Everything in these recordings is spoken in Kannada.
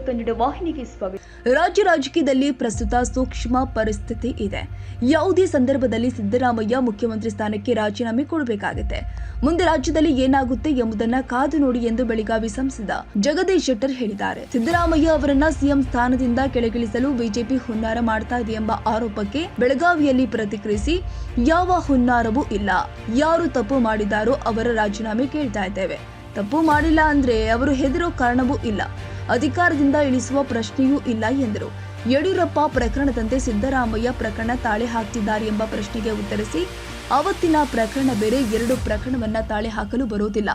ಕನ್ನಡ ವಾಹಿನಿಗೆ ಸ್ವಾಗತ. ರಾಜ್ಯ ರಾಜಕೀಯದಲ್ಲಿ ಪ್ರಸ್ತುತ ಸೂಕ್ಷ್ಮ ಪರಿಸ್ಥಿತಿ ಇದೆ. ಯಾವುದೇ ಸಂದರ್ಭದಲ್ಲಿ ಸಿದ್ದರಾಮಯ್ಯ ಮುಖ್ಯಮಂತ್ರಿ ಸ್ಥಾನಕ್ಕೆ ರಾಜೀನಾಮೆ ಕೊಡಬೇಕಾಗುತ್ತೆ. ಮುಂದೆ ರಾಜ್ಯದಲ್ಲಿ ಏನಾಗುತ್ತೆ ಎಂಬುದನ್ನ ಕಾದು ನೋಡಿ ಎಂದು ಬೆಳಗಾವಿ ಸಂಸದ ಜಗದೀಶ್ ಶೆಟ್ಟರ್ ಹೇಳಿದ್ದಾರೆ. ಸಿದ್ದರಾಮಯ್ಯ ಅವರನ್ನ ಸಿಎಂ ಸ್ಥಾನದಿಂದ ಕೆಳಗಿಳಿಸಲು ಬಿಜೆಪಿ ಹುನ್ನಾರ ಮಾಡ್ತಾ ಇದೆ ಎಂಬ ಆರೋಪಕ್ಕೆ ಬೆಳಗಾವಿಯಲ್ಲಿ ಪ್ರತಿಕ್ರಿಯಿಸಿ, ಯಾವ ಹುನ್ನಾರವೂ ಇಲ್ಲ, ಯಾರು ತಪ್ಪು ಮಾಡಿದಾರೋ ಅವರ ರಾಜೀನಾಮೆ ಕೇಳ್ತಾ ಇದ್ದೇವೆ. ತಪ್ಪು ಮಾಡಿಲ್ಲ ಅಂದ್ರೆ ಅವರು ಹೆದರೋ ಕಾರಣವೂ ಇಲ್ಲ, ಅಧಿಕಾರದಿಂದ ಇಳಿಸುವ ಪ್ರಶ್ನೆಯೂ ಇಲ್ಲ ಎಂದರು. ಯಡಿಯೂರಪ್ಪ ಪ್ರಕರಣದಂತೆ ಸಿದ್ದರಾಮಯ್ಯ ಪ್ರಕರಣ ತಾಳೆ ಹಾಕ್ತಿದ್ದಾರೆ ಎಂಬ ಪ್ರಶ್ನೆಗೆ ಉತ್ತರಿಸಿ, ಅವತ್ತಿನ ಪ್ರಕರಣ ಬೇರೆ, ಎರಡು ಪ್ರಕರಣವನ್ನ ತಾಳೆ ಹಾಕಲು ಬರೋದಿಲ್ಲ.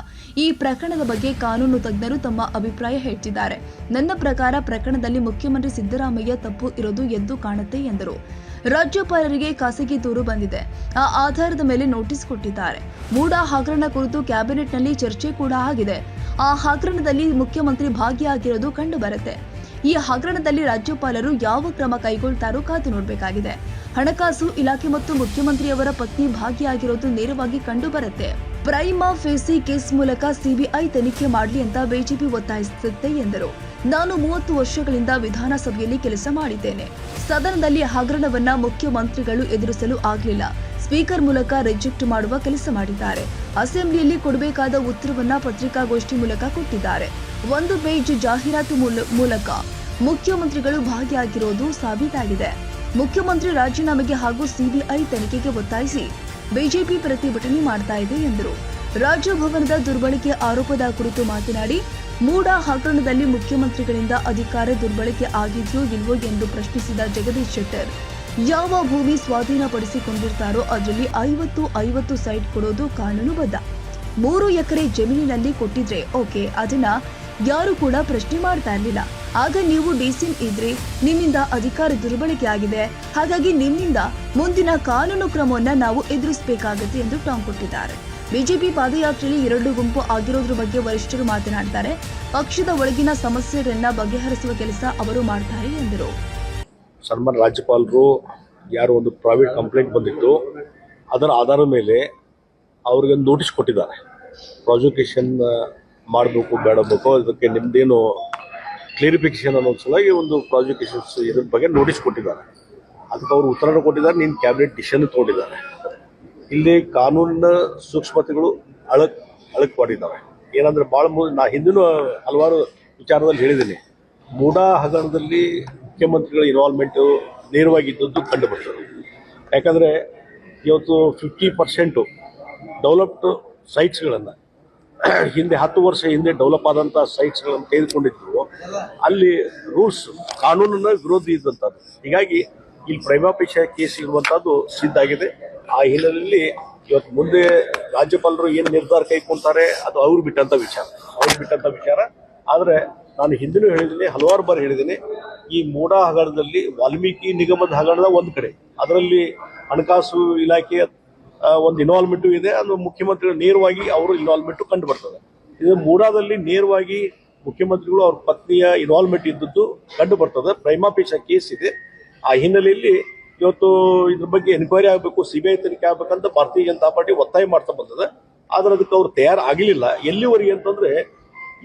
ಈ ಪ್ರಕರಣದ ಬಗ್ಗೆ ಕಾನೂನು ತಜ್ಞರು ತಮ್ಮ ಅಭಿಪ್ರಾಯ ಹೇಳ್ತಿದ್ದಾರೆ. ನನ್ನ ಪ್ರಕಾರ ಪ್ರಕರಣದಲ್ಲಿ ಮುಖ್ಯಮಂತ್ರಿ ಸಿದ್ದರಾಮಯ್ಯ ತಪ್ಪು ಇರೋದು ಎದ್ದು ಕಾಣುತ್ತೆ ಎಂದರು. ರಾಜ್ಯಪಾಲರಿಗೆ ಖಾಸಗಿ ದೂರು ಬಂದಿದೆ. ಆ ಆಧಾರದ ಮೇಲೆ ನೋಟಿಸ್ ಕೊಟ್ಟಿದ್ದಾರೆ. ಮೂಡಾ ಹಗರಣ ಕುರಿತು ಕ್ಯಾಬಿನೆಟ್ನಲ್ಲಿ ಚರ್ಚೆ ಕೂಡ ಆಗಿದೆ. ಆ ಹಗರಣದಲ್ಲಿ ಮುಖ್ಯಮಂತ್ರಿ ಭಾಗಿಯಾಗಿರೋದು ಕಂಡು ಬರುತ್ತೆ. ಈ ಹಗರಣದಲ್ಲಿ ರಾಜ್ಯಪಾಲರು ಯಾವ ಕ್ರಮ ಕೈಗೊಳ್ತಾರೋ ಕಾದು ನೋಡಬೇಕಾಗಿದೆ. ಹಣಕಾಸು ಇಲಾಖೆ ಮತ್ತು ಮುಖ್ಯಮಂತ್ರಿಯವರ ಪತ್ನಿ ಭಾಗಿಯಾಗಿರೋದು ನೇರವಾಗಿ ಕಂಡು ಬರುತ್ತೆ. ಪ್ರೈಮಾ ಫೇಸಿ ಕೇಸ್ ಮೂಲಕ ಸಿಬಿಐ ತನಿಖೆ ಮಾಡಲಿ ಅಂತ ಬಿಜೆಪಿ ಒತ್ತಾಯಿಸುತ್ತೆ ಎಂದರು. ನಾನು 30 ವರ್ಷಗಳಿಂದ ವಿಧಾನಸಭೆಯಲ್ಲಿ ಕೆಲಸ ಮಾಡಿದ್ದೇನೆ. ಸದನದಲ್ಲಿ ಹಗರಣವನ್ನ ಮುಖ್ಯಮಂತ್ರಿಗಳು ಎದುರಿಸಲು ಆಗಲಿಲ್ಲ. ಸ್ಪೀಕರ್ ಮೂಲಕ ರಿಜೆಕ್ಟ್ ಮಾಡುವ ಕೆಲಸ ಮಾಡಿದ್ದಾರೆ. ಅಸೆಂಬ್ಲಿಯಲ್ಲಿ ಕೊಡಬೇಕಾದ ಉತ್ತರವನ್ನ ಪತ್ರಿಕಾಗೋಷ್ಠಿ ಮೂಲಕ ಕೊಟ್ಟಿದ್ದಾರೆ. 1 ಪೇಜ್ ಜಾಹೀರಾತು ಮೂಲಕ ಮುಖ್ಯಮಂತ್ರಿಗಳು ಭಾಗಿಯಾಗಿರೋದು ಸಾಬೀತಾಗಿದೆ. ಮುಖ್ಯಮಂತ್ರಿ ರಾಜೀನಾಮೆಗೆ ಹಾಗೂ ಸಿಬಿಐ ತನಿಖೆಗೆ ಒತ್ತಾಯಿಸಿ ಬಿಜೆಪಿ ಪ್ರತಿಭಟನೆ ಮಾಡ್ತಾ ಇದೆ ಎಂದರು. ರಾಜಭವನದ ದುರ್ಬಳಕೆ ಆರೋಪದ ಕುರಿತು ಮಾತನಾಡಿ, ಮೂಡಾ ಹಗರಣದಲ್ಲಿ ಮುಖ್ಯಮಂತ್ರಿಗಳಿಂದ ಅಧಿಕಾರ ದುರ್ಬಳಕೆ ಆಗಿದೆಯೋ ಇಲ್ವೋ ಎಂದು ಪ್ರಶ್ನಿಸಿದ ಜಗದೀಶ್ ಶೆಟ್ಟರ್, ಯಾವ ಭೂಮಿ ಸ್ವಾಧೀನಪಡಿಸಿಕೊಂಡಿರ್ತಾರೋ ಅದರಲ್ಲಿ 50 ಸೈಟ್ ಕೊಡೋದು ಕಾನೂನುಬದ್ಧ. 3 ಎಕರೆ ಜಮೀನಿನಲ್ಲಿ ಕೊಟ್ಟಿದ್ರೆ ಓಕೆ, ಅದನ್ನ ಯಾರು ಕೂಡ ಪ್ರಶ್ನೆ ಮಾಡ್ತಾ ಇರಲಿಲ್ಲ. ಆಗ ನೀವು ಡಿಸಿಎಂ ಇದ್ರೆ, ನಿಮ್ಮಿಂದ ಅಧಿಕಾರ ದುರ್ಬಳಕೆ ಆಗಿದೆ, ಹಾಗಾಗಿ ನಿಮ್ಮಿಂದ ಮುಂದಿನ ಕಾನೂನು ಕ್ರಮವನ್ನ ನಾವು ಎದುರಿಸಬೇಕಾಗುತ್ತೆ ಎಂದು ಟಾಂಗ್ ಕೊಟ್ಟಿದ್ದಾರೆ. ಬಿಜೆಪಿ ಪಾದಯಾತ್ರೆಯಲ್ಲಿ 2 ಗುಂಪು ಆಗಿರೋದ್ರ ಬಗ್ಗೆ ವರಿಷ್ಠರು ಮಾತನಾಡ್ತಾರೆ. ಪಕ್ಷದ ಒಳಗಿನ ಸಮಸ್ಯೆಗಳನ್ನ ಬಗೆಹರಿಸುವ ಕೆಲಸ ಅವರು ಮಾಡ್ತಾರೆ ಎಂದರು. ಸನ್ಮಾನ್ಯ ರಾಜ್ಯಪಾಲರು ಯಾರು ಒಂದು ಪ್ರೈವೇಟ್ ಕಂಪ್ಲೇಂಟ್ ಬಂದಿತ್ತು, ಅದರ ಆಧಾರದ ಮೇಲೆ ಅವ್ರಿಗೆ ನೋಟಿಸ್ ಕೊಟ್ಟಿದ್ದಾರೆ. ಪ್ರಾಸಿಕ್ಯೂಷನ್ ಮಾಡಬೇಕು ಬೇಡಬೇಕು, ಅದಕ್ಕೆ ನಿಮ್ದೇನು ಕ್ಲಿಯರಿಫಿಕೇಶನ್ ಅನ್ನೋ ಸಲುವಾಗಿ ಒಂದು ಪ್ರಾಸಿಕ್ಯೂಷನ್ಸ್ ಇದ್ರ ಬಗ್ಗೆ ನೋಟಿಸ್ ಕೊಟ್ಟಿದ್ದಾರೆ. ಅದಕ್ಕೆ ಅವರು ಉತ್ತರನ ಕೊಟ್ಟಿದ್ದಾರೆ, ನೀನು ಕ್ಯಾಬಿನೆಟ್ ಡಿಸಿಷನ್ ತಗೊಂಡಿದ್ದಾರೆ. ಇಲ್ಲಿ ಕಾನೂನಿನ ಸೂಕ್ಷ್ಮತೆಗಳು ಅಳಕ್ ಮಾಡಿದ್ದಾವೆ. ಏನಂದ್ರೆ ಭಾಳ ನಾ ಹಿಂದಿನ ಹಲವಾರು ವಿಚಾರದಲ್ಲಿ ಹೇಳಿದ್ದೀನಿ, ಮೂಡಾ ಹಗರಣದಲ್ಲಿ ಮುಖ್ಯಮಂತ್ರಿಗಳ ಇನ್ವಾಲ್ವ್ಮೆಂಟ್ ನೇರವಾಗಿದ್ದದ್ದು ಕಂಡು ಬರ್ತದೆ. ಯಾಕಂದರೆ ಇವತ್ತು 50% ಡೆವಲಪ್ಡ್ ಸೈಟ್ಸ್ಗಳನ್ನು ಹಿಂದೆ 10 ವರ್ಷ ಹಿಂದೆ ಡೆವಲಪ್ ಆದಂಥ ಸೈಟ್ಸ್ಗಳನ್ನು ತೆಗೆದುಕೊಂಡಿದ್ದು ಅಲ್ಲಿ ರೂಲ್ಸ್ ಕಾನೂನಿನ ವಿರೋಧಿ ಇದ್ದಂಥದ್ದು. ಹೀಗಾಗಿ ಇಲ್ಲಿ ಪ್ರೈಮಾ ಫೇಸಿ ಕೇಸ್ ಇರುವಂಥದ್ದು ಸಿದ್ಧ ಆಗಿದೆ. ಆ ಹಿನ್ನೆಲೆಯಲ್ಲಿ ಇವತ್ತು ಮುಂದೆ ರಾಜ್ಯಪಾಲರು ಏನು ನಿರ್ಧಾರ ಕೈಗೊಳ್ತಾರೆ ಅದು ಅವ್ರು ಬಿಟ್ಟಂಥ ವಿಚಾರ. ಆದರೆ ನಾನು ಹಿಂದಿನೂ ಹೇಳಿದ್ದೀನಿ, ಹಲವಾರು ಬಾರಿ ಹೇಳಿದ್ದೀನಿ, ಈ ಮೂಡಾ ಹಗರಣದಲ್ಲಿ ವಾಲ್ಮೀಕಿ ನಿಗಮದ ಹಗರಣದ ಒಂದು ಕಡೆ, ಅದರಲ್ಲಿ ಹಣಕಾಸು ಇಲಾಖೆಯ ಒಂದು ಇನ್ವಾಲ್ವ್ಮೆಂಟು ಇದೆ. ಅದು ಮುಖ್ಯಮಂತ್ರಿಗಳು ನೇರವಾಗಿ ಅವರು ಇನ್ವಾಲ್ವ್ಮೆಂಟು ಕಂಡು ಬರ್ತದೆ. ಇದು ಮೂಡಾದಲ್ಲಿ ನೇರವಾಗಿ ಮುಖ್ಯಮಂತ್ರಿಗಳು ಅವ್ರ ಪತ್ನಿಯ ಇನ್ವಾಲ್ವ್ಮೆಂಟ್ ಇದ್ದದ್ದು ಕಂಡು ಬರ್ತದೆ. ಪ್ರೈಮಾ ಫೇಸಿ ಕೇಸ್ ಇದೆ. ಆ ಹಿನ್ನೆಲೆಯಲ್ಲಿ ಇವತ್ತು ಇದ್ರ ಬಗ್ಗೆ ಎನ್ಕ್ವೈರಿ ಆಗಬೇಕು, ಸಿಬಿಐ ತನಿಖೆ ಆಗ್ಬೇಕಂತ ಭಾರತೀಯ ಜನತಾ ಪಾರ್ಟಿ ಒತ್ತಾಯ ಮಾಡ್ತಾ ಬಂದದೆ. ಆದ್ರೆ ಅದಕ್ಕೆ ಅವ್ರು ತಯಾರಾಗಲಿಲ್ಲ. ಎಲ್ಲಿವರೆಗೆ ಅಂತಂದ್ರೆ,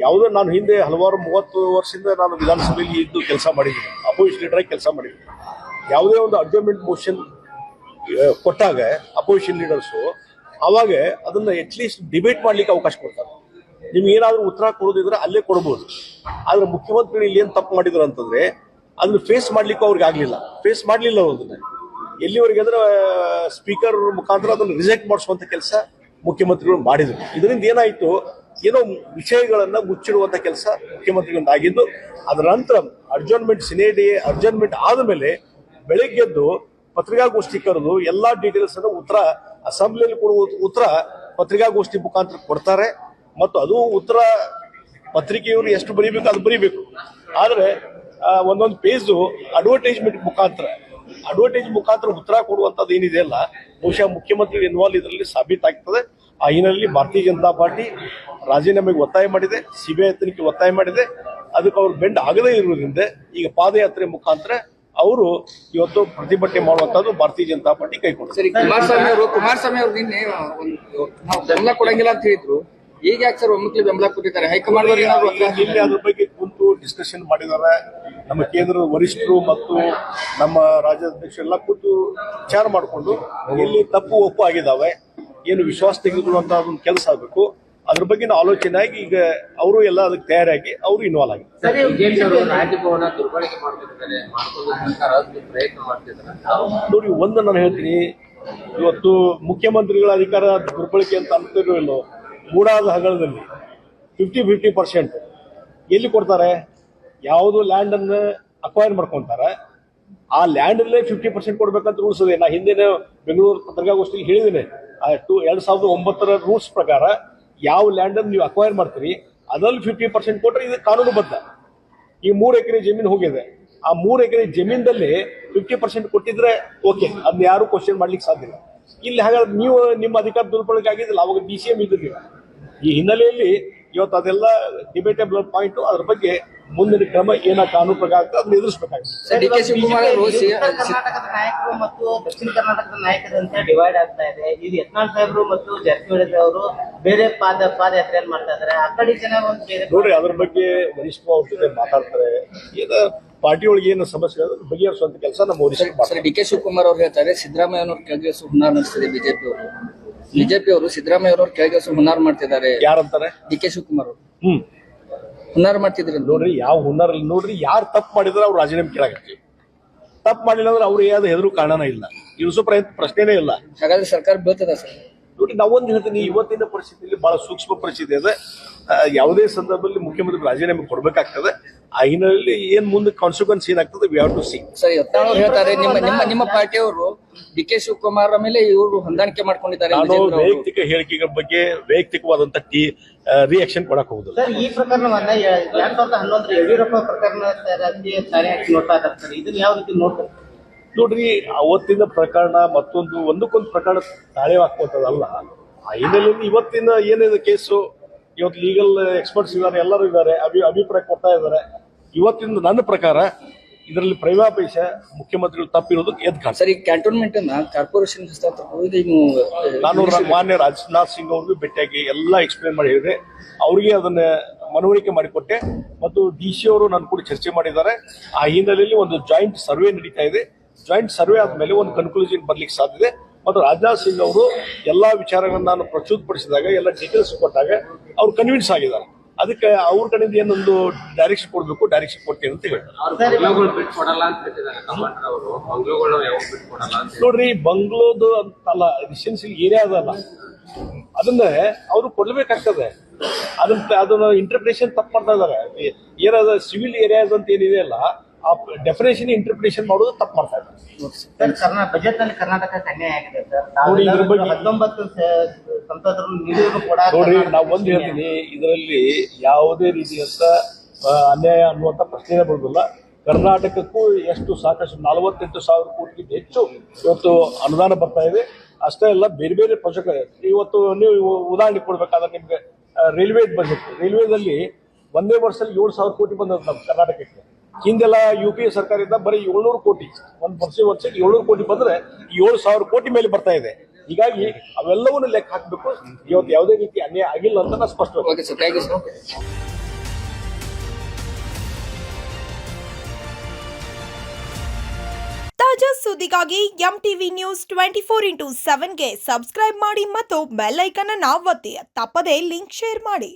ಯಾವುದೋ ನಾನು ಹಿಂದೆ ಹಲವಾರು 30 ವರ್ಷದಿಂದ ನಾನು ವಿಧಾನಸಭೆಯಲ್ಲಿ ಇದ್ದು ಕೆಲಸ ಮಾಡಿದ್ದೀನಿ, ಅಪೋಸಿಷನ್ ಲೀಡರ್ ಆಗಿ ಕೆಲಸ ಮಾಡಿದ್ದೀನಿ. ಯಾವುದೇ ಒಂದು ಅಡ್ಜರ್ನ್ಮೆಂಟ್ ಮೋಷನ್ ಕೊಟ್ಟಾಗ ಅಪೋಸಿಷನ್ ಲೀಡರ್ಸು ಅವಾಗ ಅದನ್ನ ಅಟ್ಲೀಸ್ಟ್ ಡಿಬೇಟ್ ಮಾಡ್ಲಿಕ್ಕೆ ಅವಕಾಶ ಕೊಡ್ತಾರೆ. ನಿಮ್ಗೆ ಏನಾದರೂ ಉತ್ತರ ಕೊಡೋದಿದ್ರೆ ಅಲ್ಲೇ ಕೊಡ್ಬೋದು. ಆದ್ರೆ ಮುಖ್ಯಮಂತ್ರಿಗಳು ಇಲ್ಲಿ ಏನು ತಪ್ಪು ಮಾಡಿದ್ರು ಅಂತಂದ್ರೆ ಅದನ್ನ ಫೇಸ್ ಮಾಡ್ಲಿಕ್ಕೂ ಅವ್ರಿಗೆ ಆಗಲಿಲ್ಲ. ಅದನ್ನ ಎಲ್ಲಿವರೆಗೆ ಅಂದ್ರೆ ಸ್ಪೀಕರ್ ಮುಖಾಂತರ ಅದನ್ನು ರಿಜೆಕ್ಟ್ ಮಾಡಿಸುವಂತ ಕೆಲಸ ಮುಖ್ಯಮಂತ್ರಿಗಳು ಮಾಡಿದ್ರು. ಇದರಿಂದ ಏನಾಯ್ತು, ಏನೋ ವಿಷಯಗಳನ್ನ ಮುಚ್ಚಿಡುವಂತ ಕೆಲಸ ಮುಖ್ಯಮಂತ್ರಿಗಳಿಂದ ಆಗಿದ್ದು. ಅದರ ನಂತರ ಅಡ್ಜರ್ನ್ಮೆಂಟ್ ಆದಮೇಲೆ ಬೆಳಗ್ಗೆದ್ದು ಪತ್ರಿಕಾಗೋಷ್ಠಿ ಕರೆದು ಎಲ್ಲಾ ಡೀಟೇಲ್ಸ್ ಅನ್ನು ಉತ್ತರ ಅಸೆಂಬ್ಲಿಯಲ್ಲಿ ಕೊಡುವ ಉತ್ತರ ಪತ್ರಿಕಾಗೋಷ್ಠಿ ಮುಖಾಂತರ ಕೊಡ್ತಾರೆ. ಮತ್ತು ಅದು ಉತ್ತರ ಪತ್ರಿಕೆಯವರು ಎಷ್ಟು ಬರೀಬೇಕು ಅದು ಬರೀಬೇಕು. ಆದರೆ ಒಂದೊಂದು ಪೇಜು ಅಡ್ವರ್ಟೈಸ್ಮೆಂಟ್ ಮುಖಾಂತರ ಉತ್ತರ ಕೊಡುವಂಥದ್ದು ಏನಿದೆ ಅಲ್ಲ, ಬಹುಶಃ ಮುಖ್ಯಮಂತ್ರಿ ಇನ್ವಾಲ್ವ್ ಇದರಲ್ಲಿ ಸಾಬೀತಾಗ್ತದೆ. ಆ ಹಿನ್ನೆಲೆಯಲ್ಲಿ ಭಾರತೀಯ ಜನತಾ ಪಾರ್ಟಿ ರಾಜೀನಾಮೆಗೆ ಒತ್ತಾಯ ಮಾಡಿದೆ, ಸಿಬಿಐ ತನಿಖೆ ಒತ್ತಾಯ ಮಾಡಿದೆ. ಅದಕ್ಕೆ ಅವ್ರು ಬೆಂಡ್ ಆಗದೇ ಇರುವುದರಿಂದ ಈಗ ಪಾದಯಾತ್ರೆ ಮುಖಾಂತರ ಅವರು ಇವತ್ತು ಪ್ರತಿಭಟನೆ ಮಾಡುವಂತದ್ದು ಭಾರತೀಯ ಜನತಾ ಪಾರ್ಟಿ ಕೈಗೊಂಡಿದೆ. ಕುಮಾರಸ್ವಾಮಿ ಅವರು ನಿನ್ನೆ ಬೆಂಬಲ ಕೊಡಂಗಿಲ್ಲ ಅಂತ ಹೇಳಿದ್ರು. ಈಗ ಯಾಕೆ ಸರ್ ಒಮ್ಮಕ್ಲಿ ಬೆಂಬಲ ಕೊಟ್ಟಿದ್ದಾರೆ? ಹೈಕಮಾಂಡ್ ನಿನ್ನೆ ಅದ್ರ ಬಗ್ಗೆ ಕುಂತು ಡಿಸ್ಕಷನ್ ಮಾಡಿದ್ದಾರೆ. ನಮ್ಮ ಕೇಂದ್ರದ ವರಿಷ್ಠರು ಮತ್ತು ನಮ್ಮ ರಾಜ್ಯಾಧ್ಯಕ್ಷರು ಎಲ್ಲ ಕೂತು ವಿಚಾರ ಮಾಡಿಕೊಂಡು ಎಲ್ಲಿ ತಪ್ಪು ಒಪ್ಪು ಆಗಿದ್ದಾವೆ, ಏನು ವಿಶ್ವಾಸ ತೆಗೆದುಕೊಳ್ಳುವಂತ ಒಂದು ಕೆಲಸ ಆಗಬೇಕು, ಅದ್ರ ಬಗ್ಗೆ ಆಲೋಚನೆ ಆಗಿ ಈಗ ಅವರು ಎಲ್ಲ ಅದಕ್ಕೆ ತಯಾರಾಗಿ ಅವರು ಇನ್ವಾಲ್ವ್ ಆಗಿದ್ದಾರೆ. ರಾಜಭವನ ದುರ್ಬಳಕೆ ಮಾಡ್ತಿದ್ದಾರೆ, ಪ್ರಯತ್ನ ಮಾಡ್ತಿದ್ದಾರೆ. ನೋಡಿ, ಒಂದು ನಾನು ಹೇಳ್ತೀನಿ, ಇವತ್ತು ಮುಖ್ಯಮಂತ್ರಿಗಳ ಅಧಿಕಾರ ದುರ್ಬಳಕೆ ಅಂತ ಅಂತಿರೋ ಇಲ್ಲೋ, ಮೂಡಾದ ಹಗರಣದಲ್ಲಿ 50% ಎಲ್ಲಿ ಕೊಡ್ತಾರೆ? ಯಾವುದು ಲ್ಯಾಂಡ್ ಅನ್ನು ಅಕ್ವೈರ್ ಮಾಡ್ಕೊಂತಾರೆ, ಆ ಲ್ಯಾಂಡ್ ಅಲ್ಲೇ 50% ಕೊಡ್ಬೇಕಂತ ರೂಲ್ಸ್ ಇದೆ. ನಾ ಹಿಂದಿನ ಬೆಂಗಳೂರು ಪತ್ರಿಕಾಗೋಷ್ಠಿಯಲ್ಲಿ ಹೇಳಿದ್ದೇನೆ, 2009 ರೂಲ್ಸ್ ಪ್ರಕಾರ ಯಾವ ಲ್ಯಾಂಡ್ ಅನ್ನು ನೀವು ಅಕ್ವೈರ್ ಮಾಡ್ತೀರಿ ಅದರಲ್ಲಿ 50% ಕೊಟ್ಟರೆ ಇದು ಕಾನೂನುಬದ್ಧ. ಈ 3 ಎಕರೆ ಜಮೀನು ಹೋಗಿದೆ, ಆ 3 ಎಕರೆ ಜಮೀನದಲ್ಲಿ 50% ಕೊಟ್ಟಿದ್ರೆ ಓಕೆ, ಅದನ್ನ ಯಾರು ಕ್ವಶನ್ ಮಾಡ್ಲಿಕ್ಕೆ ಸಾಧ್ಯ ಇಲ್ಲ. ಇಲ್ಲಿ ಹಾಗಾದ್ರೆ ನೀವು ನಿಮ್ಮ ಅಧಿಕಾರ ದುರ್ಬಳಕೆ ಆಗಿದ್ದಿಲ್ಲ, ಅವಾಗ DCM ಇದ್ದಿಲ್ಲ. ಈ ಹಿನ್ನೆಲೆಯಲ್ಲಿ ಇವತ್ತು ಅದೆಲ್ಲ ಡಿಬೇಟೇಬಲ್ ಪಾಯಿಂಟ್. ಅದ್ರ ಬಗ್ಗೆ ಮುಂದಿನ ಕ್ರಮ ಏನ ಕಾನೂನು ಪ್ರಕಾರ ಆಗ್ತದೆ ಅದನ್ನ ಎದುರಿಸಬೇಕಾಗುತ್ತೆ. ಡಿ ಕೆ ಶಿವಕುಮಾರ್ ಅವರು ಕರ್ನಾಟಕದ ನಾಯಕರು ಮತ್ತು ದಕ್ಷಿಣ ಕರ್ನಾಟಕದ ನಾಯಕರಂತೆ ಡಿವೈಡ್ ಆಗ್ತಾ ಇದೆ. ಇದು ಯತ್ನಾಳ್ ಸಾಹೇಬರು ಮತ್ತು ಜಾರಕಿಹೊಳಿ ಅವರು ಬೇರೆ ಪಾದಯಾತ್ರೆಯನ್ನು ಮಾಡ್ತಾ ಇದ್ದಾರೆ. ಆ ಕಡೆ ಜನ ನೋಡ್ರಿ, ಅದ್ರ ಬಗ್ಗೆ ವರಿಷ್ಠ ಅವ್ರ ಜೊತೆ ಮಾತಾಡ್ತಾರೆ. ಏನು ಪಾರ್ಟಿ ಒಳಗೆ ಏನು ಸಮಸ್ಯೆ ಅದನ್ನು ಬಗೆಹರಿಸುವಂತ ಕೆಲಸ ನಮ್ಮ ವರಿಷ್ಠರು ಮಾಡ್ತಾರೆ. ಡಿ ಕೆ ಶಿವಕುಮಾರ್ ಅವರು ಹೇಳ್ತಾರೆ, ಸಿದ್ದರಾಮಯ್ಯ ಅವರು ಕೆಳಗಿಳಿಸುವ ಹುನ್ನಾರ ನಡೆಸ್ತಿದೆ ಬಿಜೆಪಿ ಅವರು ಸಿದ್ದರಾಮಯ್ಯ ಅವರು ಕೆಳಗಿಳಿಸುವ ಹುನ್ನಾರ ಮಾಡ್ತಿದ್ದಾರೆ. ಯಾರಂತಾರೆ? ಡಿ ಕೆ ಶಿವಕುಮಾರ್ ಅವರು ಹುನ್ನಾರ ಮಾಡ್ತಿದ್ರಿ. ನೋಡ್ರಿ, ಯಾವ ಹುನ್ನಾರ ನೋಡ್ರಿ, ಯಾರು ತಪ್ಪು ಮಾಡಿದ್ರೆ ಅವ್ರು ರಾಜೀನಾಮೆ ಕೇಳಾಗತ್ತಿ. ತಪ್ಪು ಮಾಡಿಲ್ಲ ಅಂದ್ರೆ ಅವ್ರು ಯಾವ್ದು ಹೆದರು ಕಾರಣನೇ ಇಲ್ಲ, ಇಳಿಸೋ ಪ್ರಶ್ನೆನೇ ಇಲ್ಲ. ಹಾಗಾದ್ರೆ ಸರ್ಕಾರ ಬೀಳ್ತದ ಸರ್? ನೋಡಿ, ನಾವೊಂದು ಹೇಳ್ತೀನಿ, ಇವತ್ತಿನ ಪರಿಸ್ಥಿತಿಯಲ್ಲಿ ಬಹಳ ಸೂಕ್ಷ್ಮ ಪರಿಸ್ಥಿತಿ ಇದೆ. ಯಾವುದೇ ಸಂದರ್ಭದಲ್ಲಿ ಮುಖ್ಯಮಂತ್ರಿ ರಾಜೀನಾಮೆ ಕೊಡಬೇಕಾಗ್ತದೆ. ಆ ಹಿನ್ನೆಲೆಯಲ್ಲಿ ಏನ್ ಮುಂದೆ ಕಾನ್ಸಿಕ್ವೆನ್ಸ್ ಏನಾಗ್ತದೆ we have to see. Sir, Yatnal ಅವರು ಹೇಳ್ತಾರೆ ನಿಮ್ಮ ಪಾರ್ಟಿಯವರು ಡಿ ಕೆ ಶಿವಕುಮಾರ್ ಮೇಲೆ ಇವರು ಹೊಂದಾಣಿಕೆ ಮಾಡ್ಕೊಂಡಿದ್ದಾರೆ. ನಾನು ವೈಯಕ್ತಿಕ ಹೇಳಿಕೆಗಳ ಬಗ್ಗೆ ವೈಯಕ್ತಿಕವಾದಂತ ರಿಯಾಕ್ಷನ್ ಕೊಡಕ್ ಹೋಗುದಿಲ್ಲ. ಸರ್, ಈ ಪ್ರಕರಣವನ್ನ 2011 ಯಡಿಯೂರಪ್ಪ ಪ್ರಕರಣ ತಾನೇ ಹಾಕಿ ನೋಡ್ತಾ ಇದ್ದಾರೆ ಸರ್. ಇದನ್ನ ಯಾವ ರೀತಿ ನೋಡ್ತಾರೆ? ನೋಡ್ರಿ, ಅವತ್ತಿನ ಪ್ರಕರಣ ಒಂದಕ್ಕೊಂದು ಪ್ರಕರಣ ತಾಳೆ ಹಾಕುವಂಥದ್ದಲ್ಲ. ಆ ಹಿನ್ನೆಲೆಯಲ್ಲಿ ಇವತ್ತಿನ ಏನಿದೆ ಕೇಸು, ಇವತ್ತು ಲೀಗಲ್ ಎಕ್ಸ್ಪರ್ಟ್ಸ್ ಇದ್ದಾರೆ, ಎಲ್ಲರೂ ಇದ್ದಾರೆ, ಅಭಿಪ್ರಾಯ ಕೊಡ್ತಾ ಇದ್ದಾರೆ. ಇವತ್ತಿನ ನನ್ನ ಪ್ರಕಾರ ಇದರಲ್ಲಿ ಪ್ರೈವಾಪೇಶ ಮುಖ್ಯಮಂತ್ರಿಗಳು ತಪ್ಪಿರೋದು ಎದ್ದು ಕಾಣ್ತದೆ. ಸರ್, ಈ ಕ್ಯಾಂಟೋನ್ಮೆಂಟ್ ಅನ್ನ ಕಾರ್ಪೊರೇಷನ್ ನಾನು ಮಾನ್ಯ ರಾಜನಾಥ್ ಸಿಂಗ್ ಅವ್ರಿಗೂ ಭೇಟಿಯಾಗಿ ಎಲ್ಲ ಎಕ್ಸ್ಪ್ಲೇನ್ ಮಾಡಿ ಹೇಳಿದೆ. ಅವ್ರಿಗೆ ಅದನ್ನ ಮನವರಿಕೆ ಮಾಡಿಕೊಟ್ಟೆ ಮತ್ತು DC ಅವರು ನನ್ನ ಕೂಡ ಚರ್ಚೆ ಮಾಡಿದ್ದಾರೆ. ಆ ಹಿನ್ನೆಲೆಯಲ್ಲಿ ಒಂದು ಜಾಯಿಂಟ್ ಸರ್ವೆ ನಡೀತಾ ಇದೆ. ಜಾಯಿಂಟ್ ಸರ್ವೆ ಆದ್ಮೇಲೆ ಒಂದು ಕನ್ಕ್ಲೂಷನ್ ಬರ್ಲಿಕ್ಕೆ ಸಾಧ್ಯತೆ. ಮತ್ತು ರಾಜನಾಥ್ ಸಿಂಗ್ ಅವರು ಎಲ್ಲಾ ವಿಚಾರಗಳನ್ನ ನಾನು ಪ್ರಸ್ತುತಪಡಿಸಿದಾಗ, ಎಲ್ಲ ಡೀಟೇಲ್ಸ್ ಕೊಟ್ಟಾಗ ಅವ್ರು ಕನ್ವಿನ್ಸ್ ಆಗಿದ್ದಾರೆ. ಅದಕ್ಕೆ ಅವ್ರ ಕಡೆಯಿಂದ ಏನೊಂದು ಡೈರೆಕ್ಷನ್ ಕೊಡ್ಬೇಕು, ಡೈರೆಕ್ಷನ್ ಕೊಡ್ತೀನಿ ಅಂತ ಹೇಳ್ತಾರೆ. ನೋಡ್ರಿ, ಬಂಗ್ಲೋದು ಅಂತಲ್ಲ, ರೆಸಿಡೆನ್ಸಿಯಲ್ ಏರಿಯಾ ಅದಲ್ಲ, ಅದನ್ನ ಅವರು ಕೊಡ್ಲೇಬೇಕಾಗ್ತದೆ. ಅದನ್ನ ಇಂಟರ್ಪ್ರಿಟೇಷನ್ ತಪ್ಪು ಮಾಡ್ತಾ ಇದಾರೆ. ಏನಾದ ಸಿವಿಲ್ ಏರಿಯಾಸ್ ಅಂತ ಏನಿದೆ ಅಲ್ಲ, ಆ ಡೆಫಿನೇಷನ್ ಇಂಟರ್ಪ್ರಿಟೇಷನ್ ಮಾಡೋದು ತಪ್ಪು ಮಾಡ್ತಾ ಇದ್ದಾರೆ. ಬಜೆಟ್ ನಲ್ಲಿ ಕರ್ನಾಟಕ ಅನ್ಯಾಯ ಆಗಿದೆ ಸರ್. ನೋಡಿ, ಇದ್ರ ಬಗ್ಗೆ 19 ಸಂಸದರು ನೀಡಿದ್ರು ಕೂಡ ನೋಡ್ರಿ, ನಾವು ಒಂದು ಹೇಳ್ತೀನಿ, ಇದರಲ್ಲಿ ಯಾವುದೇ ರೀತಿಯಂತ ಅನ್ಯಾಯ ಅನ್ನುವಂಥ ಪ್ರಶ್ನೆನೇ ಬರುವುದಿಲ್ಲ. ಕರ್ನಾಟಕಕ್ಕೂ ಎಷ್ಟು ಸಾಕಷ್ಟು 48,000 ಕೋಟಿಗಿಂತ ಹೆಚ್ಚು ಇವತ್ತು ಅನುದಾನ ಬರ್ತಾ ಇದೆ. ಅಷ್ಟೇ ಅಲ್ಲ, ಬೇರೆ ಬೇರೆ ಪ್ರಾಜೆಕ್ಟ್. ಇವತ್ತು ನೀವು ಉದಾಹರಣೆ ಕೊಡ್ಬೇಕಾದ್ರೆ ನಿಮ್ಗೆ ರೈಲ್ವೆ ಬಜೆಟ್, ರೈಲ್ವೆದಲ್ಲಿ ಒಂದೇ ವರ್ಷದಲ್ಲಿ 7,000 ಕೋಟಿ ಬಂದದ್ದು ನಮ್ಮ ಕರ್ನಾಟಕಕ್ಕೆ. ಹಿಂದೆಲ್ಲ UPA ಸರ್ಕಾರದಿಂದ ಬರೀ 700 ಕೋಟಿ, ಒಂದು ವರ್ಷಕ್ಕೆ 700 ಕೋಟಿ ಬಂದ್ರೆ 7,000 ಕೋಟಿ ಮೇಲೆ ಬರ್ತಾ ಇದೆ. ಹೀಗಾಗಿ ಅವೆಲ್ಲವನ್ನೂ ಲೆಕ್ಕ ಹಾಕಬೇಕು. ಇವತ್ತು ಯಾವುದೇ ರೀತಿ ಅನ್ಯಾಯ ಆಗಿಲ್ಲ ಅಂತ ನಾನು ಸ್ಪಷ್ಟವಾಗಿ. ತಾಜಾ ಸುದ್ದಿಗಾಗಿ MTV ನ್ಯೂಸ್ 24/7ಗೆ ಸಬ್ಸ್ಕ್ರೈಬ್ ಮಾಡಿ ಮತ್ತು ಬೆಲ್ ಐಕಾನ್ ಅನ್ನು ಒತ್ತಿ. ತಪ್ಪದೇ ಲಿಂಕ್ ಶೇರ್ ಮಾಡಿ.